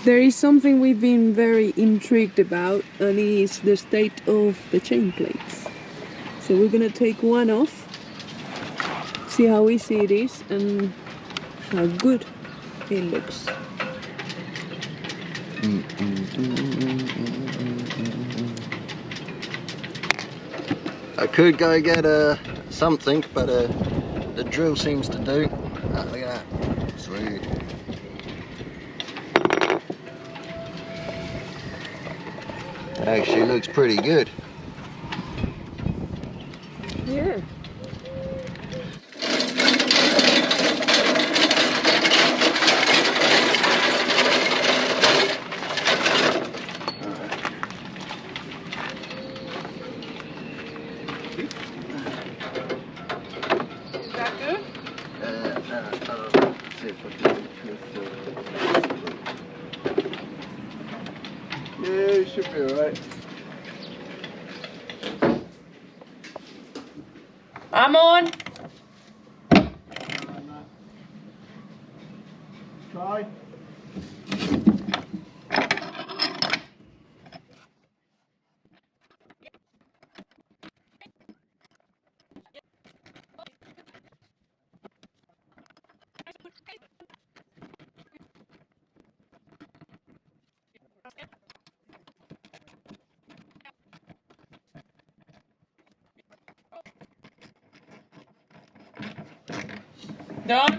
There is something we've been very intrigued about, and it is the state of the chain plates. So we're gonna take one off, see how easy it is and how good it looks. I could go get something, but the drill seems to do. Oh, look at that. Sweet. It actually looks pretty good. Yeah. Yeah, it should be alright. I'm on. Try. Done.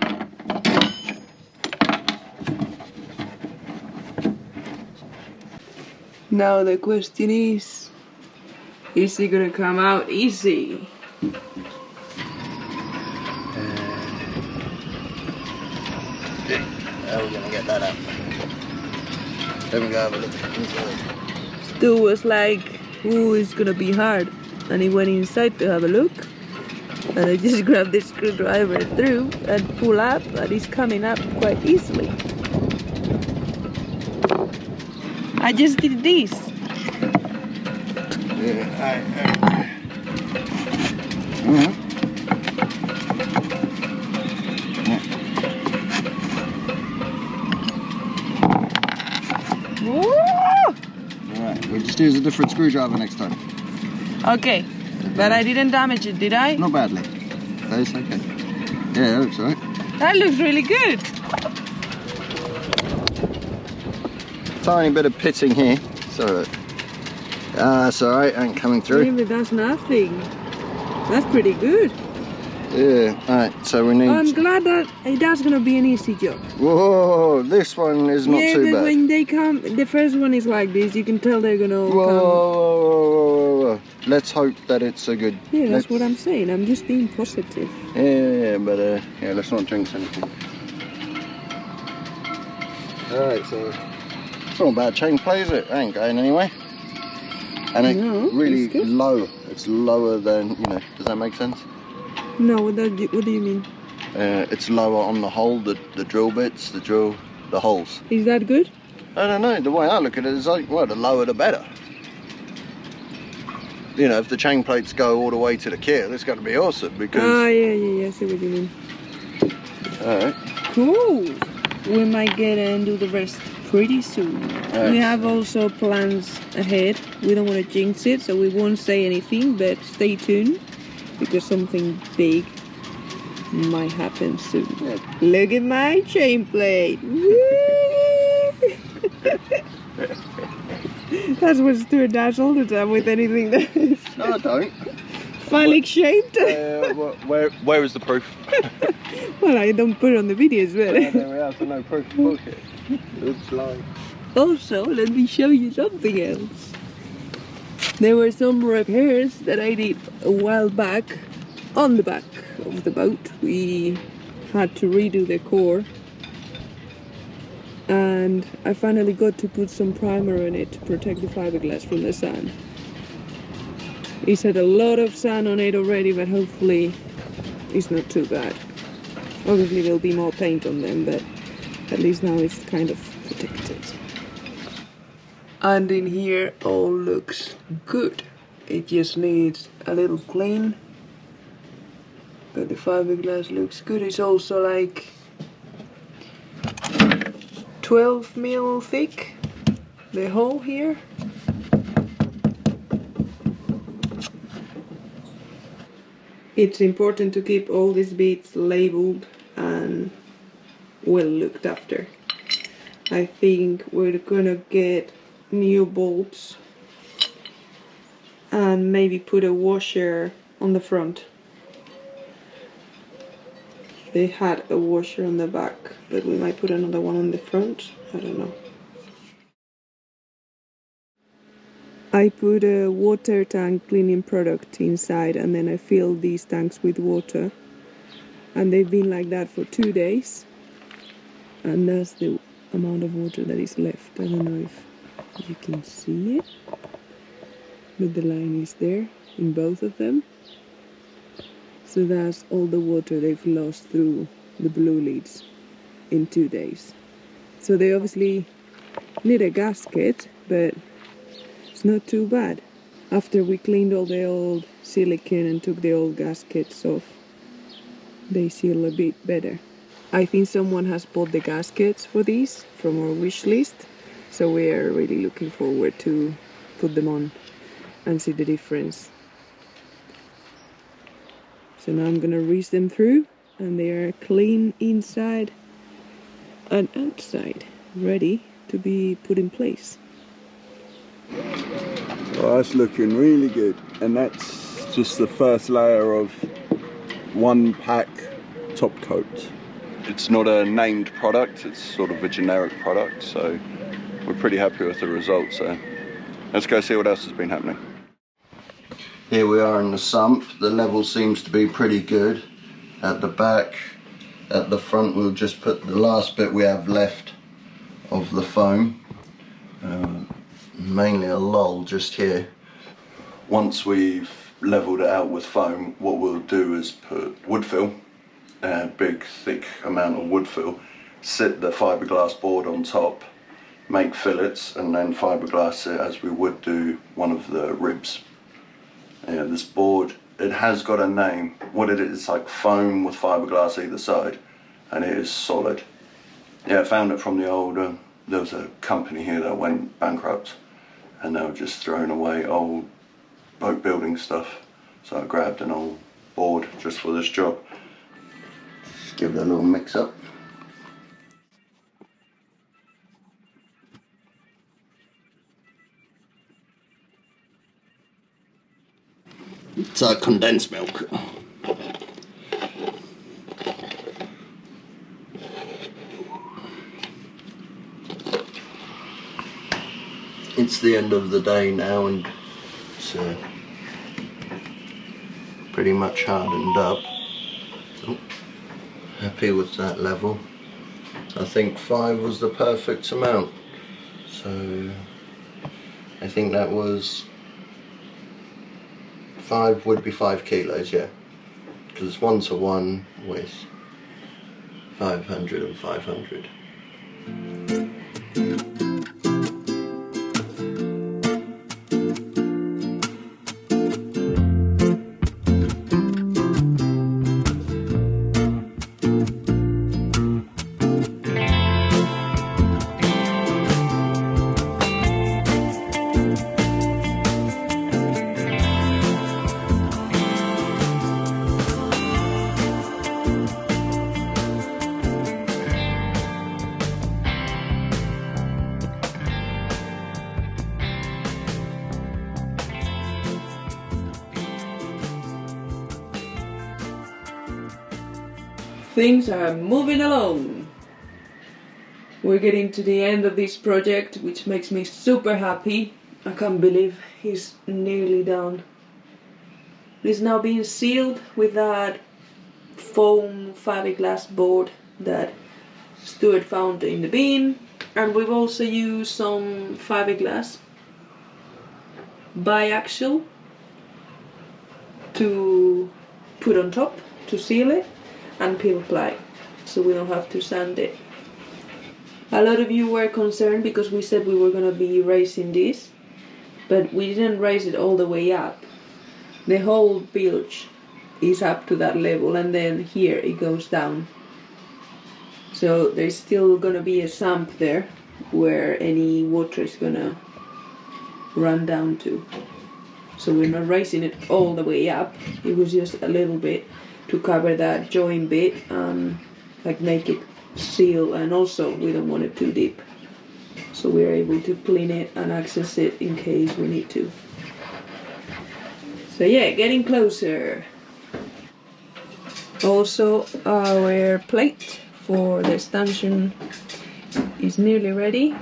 Now the question is it gonna come out easy? How are we gonna get that up? Let me go have a look inside. Stu was like, ooh, it's gonna be hard. And he went inside to have a look. And I just grabbed the screwdriver through and pull up, and it's coming up quite easily. I just did this. Yeah, Alright, we'll just use a different screwdriver next time. Okay, but I didn't damage it, did I? Not badly. That's okay. Yeah, that looks alright. That looks really good. Tiny bit of pitting here. So that's alright, ain't coming through. Yeah, but that's nothing. That's pretty good. Yeah, alright, so we need... I'm glad that that's gonna be an easy job. Whoa, this one is not too Yeah, bad. when they come, the first one is like this, you can tell they're gonna Whoa, come. whoa, whoa, whoa. Let's hope that it's a good... Yeah, that's what I'm saying. I'm just being positive. Yeah, but yeah, let's not jinx anything. Alright, so it's not a bad chain play, is it? It ain't going anywhere. And it's really low. It's lower than, you know, does that make sense? No, what do you mean? It's lower on the hole, the drill bits, the holes. Is that good? I don't know, the way I look at it is like, well, the lower the better. You know, if the chain plates go all the way to the keel, it's going to be awesome because... Oh, yeah, I see what you mean. Alright. Cool. We might get and do the rest pretty soon. We have also plans ahead. We don't want to jinx it, so we won't say anything, but stay tuned because something big might happen soon. Yeah. Look at my chain plate. That's what Stuart does all the time with anything that is No, I don't. phallic shaped. Where is the proof? Well, I don't put it on the videos, but... Yeah, there we are, so no proof of bullshit. Looks like... Also, let me show you something else. There were some repairs that I did a while back on the back of the boat. We had to redo the core. And I finally got to put some primer on it to protect the fiberglass from the sun. It's had a lot of sun on it already, but hopefully it's not too bad. Obviously there'll be more paint on them, but at least now it's kind of protected. And in here all looks good. It just needs a little clean, but the fiberglass looks good. It's also like 12 mil thick, the hole here. It's important to keep all these bits labeled and well looked after. I think we're gonna get new bolts and maybe put a washer on the front. They had a washer on the back, but we might put another one on the front. I don't know. I put a water tank cleaning product inside and then I filled these tanks with water. And they've been like that for 2 days. And that's the amount of water that is left. I don't know if you can see it. But the line is there in both of them. So that's all the water they've lost through the blue leads in 2 days. So they obviously need a gasket, but it's not too bad. After we cleaned all the old silicone and took the old gaskets off, they seal a bit better. I think someone has bought the gaskets for these from our wish list, so we are really looking forward to put them on and see the difference. So now I'm gonna reach them through and they are clean inside and outside, ready to be put in place. Well, that's looking really good, and that's just the first layer of one pack top coat. It's not a named product, it's sort of a generic product, so we're pretty happy with the results there. Let's go see what else has been happening. Here we are in the sump. The level seems to be pretty good. At the back, at the front, we'll just put the last bit we have left of the foam. Mainly a lull just here. Once we've leveled it out with foam, what we'll do is put wood fill, a big thick amount of wood fill, sit the fiberglass board on top, make fillets, and then fiberglass it as we would do one of the ribs. Yeah, this board, it has got a name. What it is, it's like foam with fiberglass either side, and it is solid. Yeah, I found it from the old, there was a company here that went bankrupt, and they were just throwing away old boat building stuff. So I grabbed an old board just for this job. Just give it a little mix up. It's condensed milk. It's the end of the day now and it's pretty much hardened up. Oh, happy with that level. I think 5 was the perfect amount. So I think that was 5 would be 5 kilos, yeah, because it's 1 to 1 with 500 and 500. Things are moving along. We're getting to the end of this project, which makes me super happy. I can't believe he's nearly done. It's now being sealed with that foam fiberglass board that Stuart found in the bin, and we've also used some fiberglass biaxial to put on top to seal it, and peel ply, so we don't have to sand it. A lot of you were concerned because we said we were going to be raising this, but we didn't raise it all the way up. The whole bilge is up to that level, and then here it goes down. So there's still gonna be a sump there where any water is gonna run down to. So we're not raising it all the way up. It was just a little bit to cover that join bit and like make it seal, and also we don't want it too deep. So we're able to clean it and access it in case we need to. So yeah, getting closer. Also our plate for the stanchion is nearly ready.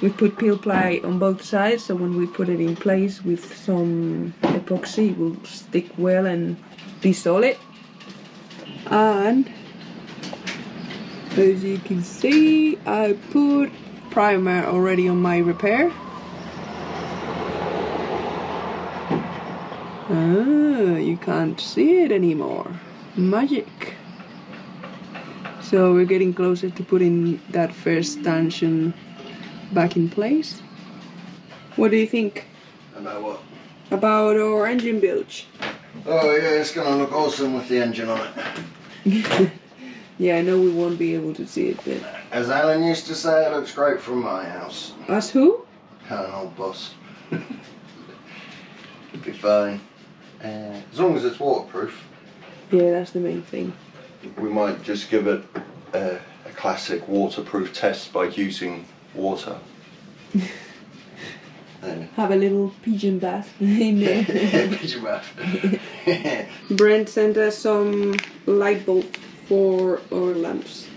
We put peel ply on both sides, so when we put it in place with some epoxy it will stick well and be solid. And as you can see, I put primer already on my repair. Ah, you can't see it anymore. Magic. So we're getting closer to putting that first stanchion back in place. What do you think? About what? About our engine bilge. Oh yeah, it's gonna look awesome with the engine on it. Yeah, I know we won't be able to see it, but... As Alan used to say, it looks great from my house. Us who? An old boss. It'll be fine. As long as it's waterproof. Yeah, that's the main thing. We might just give it a classic waterproof test by using water. Have a little pigeon bath in there. Pigeon bath. Brent sent us some light bulbs for our lamps.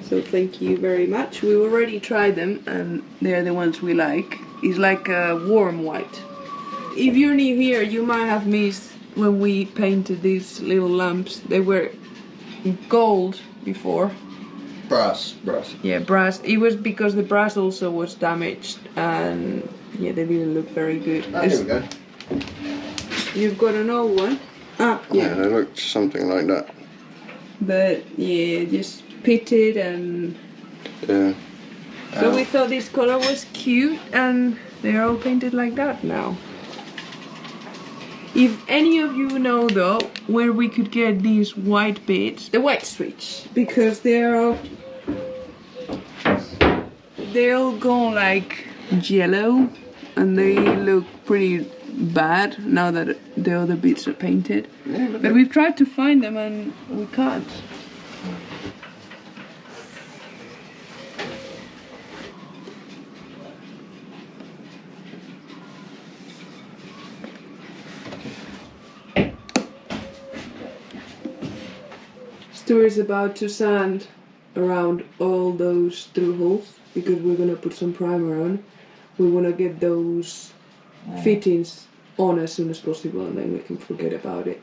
So thank you very much. We already tried them and they're the ones we like. It's like a warm white. If you're new here, you might have missed when we painted these little lamps. They were gold before. Brass. Yeah, brass. It was because the brass also was damaged and yeah, they didn't look very good. Oh, here we go. You've got an old one? Ah, Yeah, they looked something like that. But yeah, just pitted and... Yeah. So we thought this color was cute and they're all painted like that now. If any of you know though where we could get these white bits, the white switch, because they'll go like yellow and they look pretty bad now that the other bits are painted. Yeah, but we've tried to find them and we can't. Stuart is about to sand around all those through holes because we're gonna put some primer on. We wanna get those fittings on as soon as possible and then we can forget about it.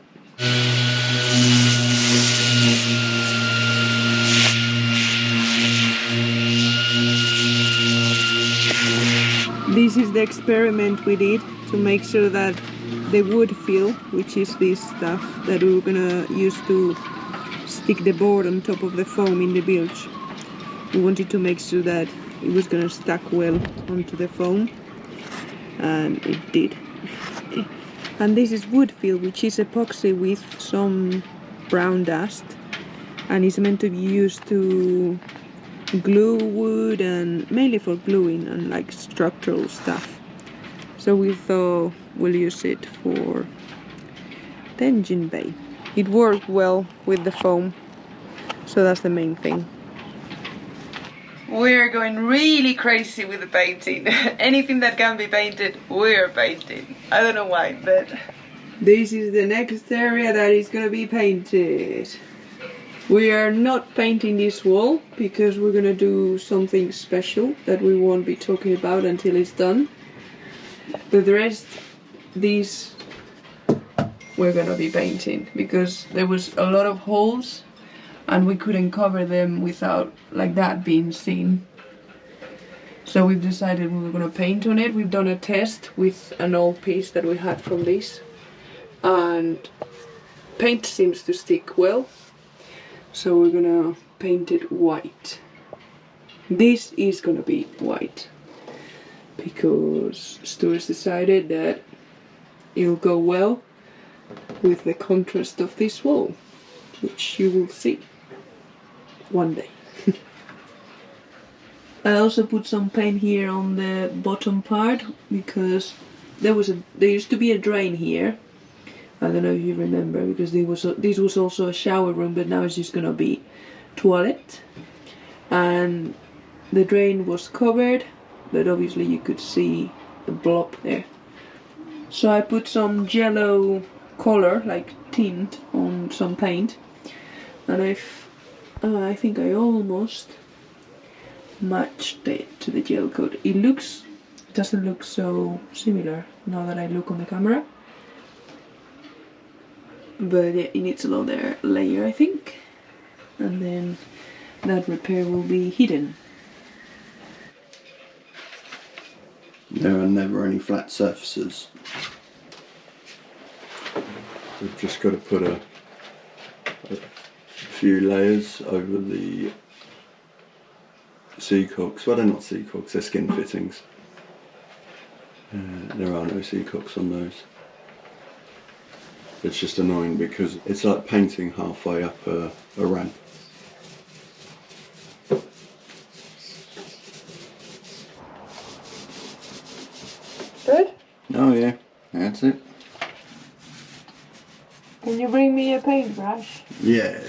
This is the experiment we did to make sure that the wood fill, which is this stuff that we're gonna use to stick the board on top of the foam in the bilge. We wanted to make sure that it was gonna stack well onto the foam, and it did. And this is wood fill, which is epoxy with some brown dust, and it's meant to be used to glue wood and mainly for gluing and like structural stuff. So we thought we'll use it for the engine bay. It worked well with the foam, so that's the main thing. We're going really crazy with the painting. Anything that can be painted, we're painting. I don't know why, but... This is the next area that is gonna be painted. We are not painting this wall because we're gonna do something special that we won't be talking about until it's done. But the rest, these we're gonna be painting because there was a lot of holes and we couldn't cover them without like that being seen. So we've decided we were gonna paint on it. We've done a test with an old piece that we had from this and paint seems to stick well. So we're gonna paint it white. This is gonna be white because Stuart's decided that it'll go well with the contrast of this wall, which you will see one day. I also put some paint here on the bottom part because there used to be a drain here. I don't know if you remember, because this was also a shower room, but now it's just gonna be toilet. And the drain was covered, but obviously you could see the blob there. So I put some yellow color, like tint, on some paint, and I think I almost matched it to the gel coat. It doesn't look so similar now that I look on the camera, but yeah, it needs another layer, I think, and then that repair will be hidden. There are never any flat surfaces. We've just got to put a few layers over the seacocks. Well, they're not seacocks, they're skin fittings. There are no seacocks on those. It's just annoying because it's like painting halfway up a ramp. Good? Oh yeah, that's it. Can you bring me a paintbrush? Yeah.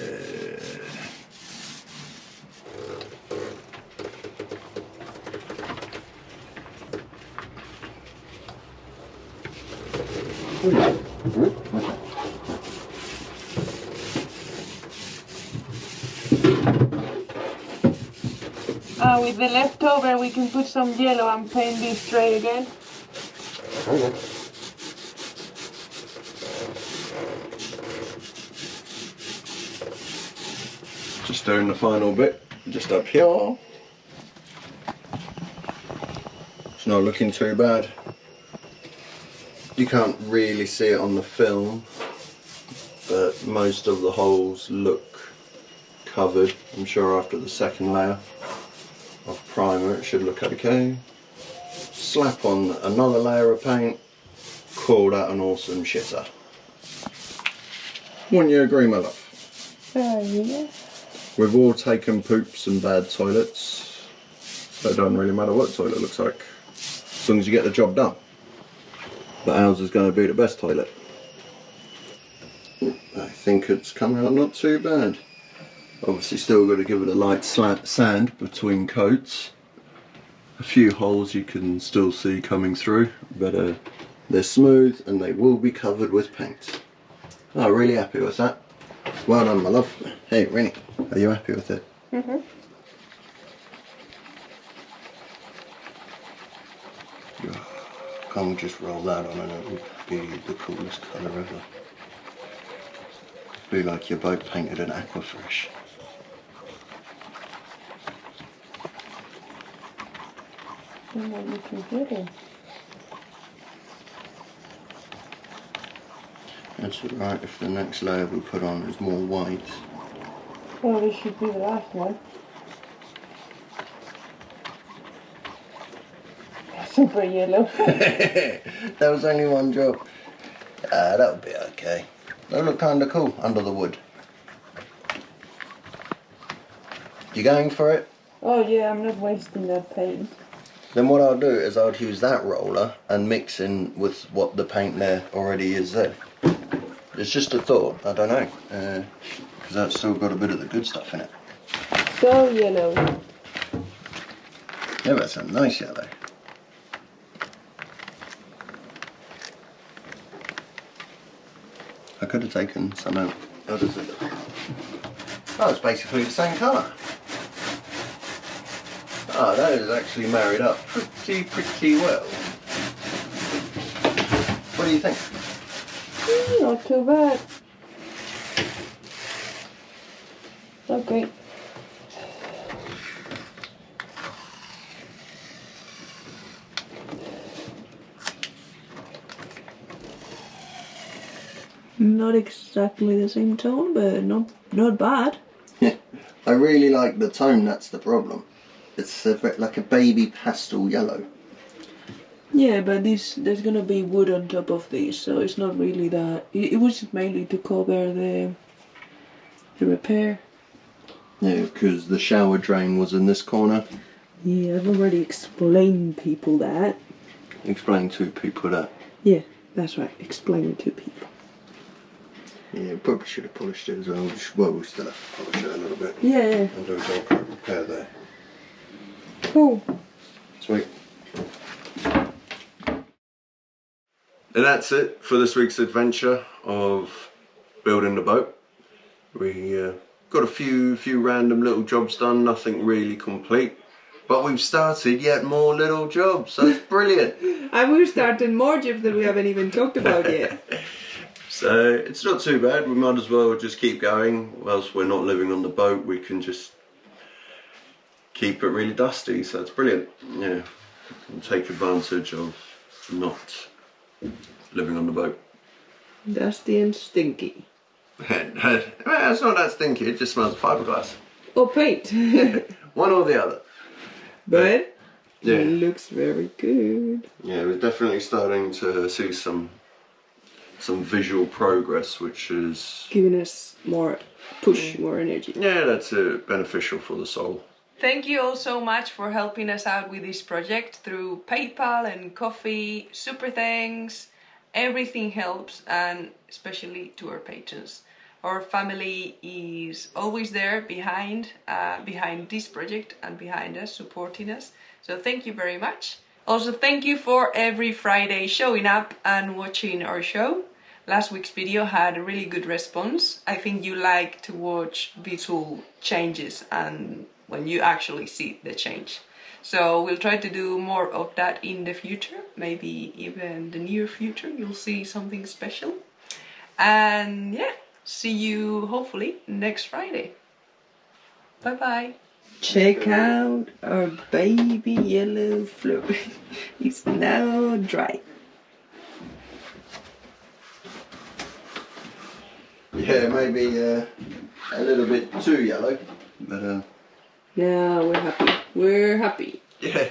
With the leftover we can put some yellow and paint this straight again. Okay. Just doing the final bit, just up here. It's not looking too bad. You can't really see it on the film, but most of the holes look covered. I'm sure after the second layer of primer it should look okay. Slap on another layer of paint, call that an awesome shitter. Wouldn't you agree, my love? Yeah. We've all taken poops and bad toilets, so it doesn't really matter what the toilet looks like, as long as you get the job done. But ours is going to be the best toilet. I think it's come out not too bad. Obviously still got to give it a light sand between coats. A few holes you can still see coming through, but they're smooth and they will be covered with paint. Oh, really happy with that. Well done, my love. Hey, Rennie, are you happy with it? Mm-hmm. Can't we just roll that on and it would be the coolest colour ever. Be like your boat painted in aquafresh. That's alright if the next layer we put on is more white. Well, this should be the last one. Super yellow. That was only one drop. That would be okay. That'll look kind of cool under the wood. You going for it? Oh yeah, I'm not wasting that paint. Then what I'll do is I'll use that roller and mix in with what the paint there already is there. It's just a thought, I don't know, because that's still got a bit of the good stuff in it. So yellow. Yeah, that's a nice yellow. I could have taken some out. How does it look? Oh, it's basically the same colour. Oh, that is actually married up pretty well. What do you think? Not too bad. Okay. Not exactly the same tone, but not bad. I really like the tone, that's the problem. It's a bit like a baby pastel yellow. Yeah, but there's gonna be wood on top of this, so it's not really that. It was mainly to cover the repair. Yeah, because the shower drain was in this corner, Yeah, I've already explained people that. Explain to people that. Yeah, that's right. Explain to people. Yeah, probably should have polished it as well. Well, we still have to polish it a little bit. Yeah. And do a Velcro repair there. Cool. Sweet. And that's it for this week's adventure of building the boat. We got a few random little jobs done, nothing really complete. But we've started yet more little jobs, so it's brilliant. And we've started more jobs that we haven't even talked about yet. So it's not too bad, we might as well just keep going. Whilst we're not living on the boat, we can just keep it really dusty, so it's brilliant. Yeah, and take advantage of not living on the boat. Dusty and stinky. Well, it's not that stinky, it just smells of fiberglass. Or paint. One or the other. But yeah, it looks very good. Yeah, we're definitely starting to see some visual progress, which is giving us more push, more energy. Yeah, that's beneficial for the soul. Thank you all so much for helping us out with this project through PayPal and coffee. Super thanks. Everything helps, and especially to our patrons. Our family is always there behind this project and behind us, supporting us. So thank you very much. Also, thank you for every Friday showing up and watching our show. Last week's video had a really good response. I think you like to watch visual changes and when you actually see the change. So we'll try to do more of that in the future, maybe even the near future. You'll see something special. And yeah, see you hopefully next Friday. Bye bye. Check out our baby yellow float. It's now dry. Yeah, maybe a little bit too yellow, but yeah, we're happy. We're happy. yeah.